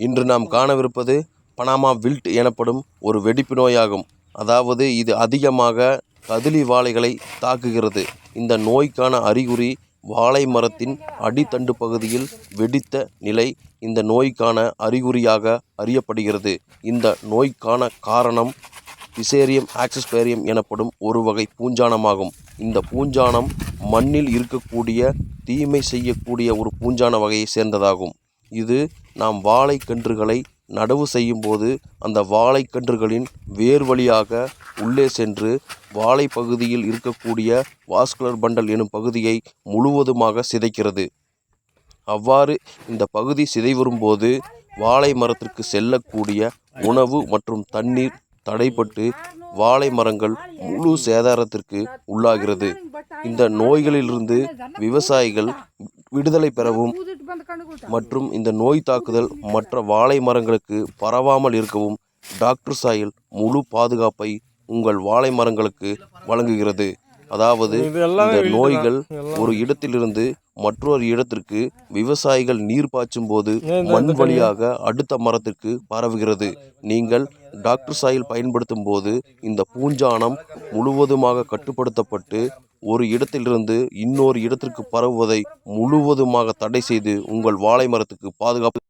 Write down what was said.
இன்று நாம் காணவிருப்பது Panama wilt எனப்படும் ஒரு வெடிப்பு நோயாகும். அதாவது இது அதிகமாக கதிலி வாழைகளை தாக்குகிறது. இந்த நோய்க்கான அறிகுறி வாழை மரத்தின் அடித்தண்டு பகுதியில் வெடித்த நிலை இந்த நோய்க்கான அறிகுறியாக அறியப்படுகிறது. இந்த நோய்க்கான காரணம் பிசேரியம் ஆக்சிஸ்பேரியம் எனப்படும் ஒரு வகை பூஞ்சானமாகும். இந்த பூஞ்சானம் மண்ணில் இருக்கக்கூடிய தீமை செய்யக்கூடிய ஒரு பூஞ்சான வகையை சேர்ந்ததாகும். இது நாம் வாழைக்கன்றுகளை நடவு செய்யும் போது அந்த வாழைக்கன்றுகளின் வேர் வழியாக உள்ளே சென்று வாழை பகுதியில் இருக்கக்கூடிய வாஸ்குலர் பண்டல் எனும் பகுதியை முழுவதுமாக சிதைக்கிறது. அவ்வாறு இந்த பகுதி சிதைவரும்போது வாழை மரத்திற்கு செல்லக்கூடிய உணவு மற்றும் தண்ணீர் தடைப்பட்டு வாழை மரங்கள் முழு சேதாரத்திற்கு உள்ளாகிறது. இந்த நோய்களிலிருந்து விவசாயிகள் விடுதலை பெறவும் மற்றும் இந்த நோய் தாக்குதல் மற்ற வாழை மரங்களுக்கு பரவாமல் இருக்கவும் டாக்டர் சாயில் முழு பாதுகாப்பை உங்கள் வாழை மரங்களுக்கு வழங்குகிறது. அதாவது இந்த நோய்கள் ஒரு இடத்திலிருந்து மற்றொரு இடத்திற்கு விவசாயிகள் நீர் பாய்ச்சும் போது மண் வழியாக அடுத்த மரத்திற்கு பரவுகிறது. நீங்கள் டாக்டர் சாயில் பயன்படுத்தும் போது இந்த பூஞ்சானம் முழுவதுமாக கட்டுப்படுத்தப்பட்டு ஒரு இடத்திலிருந்து இன்னொரு இடத்திற்கு பரவுவதை முழுவதுமாக தடை செய்து உங்கள் வாழை மரத்துக்கு பாதுகாப்பு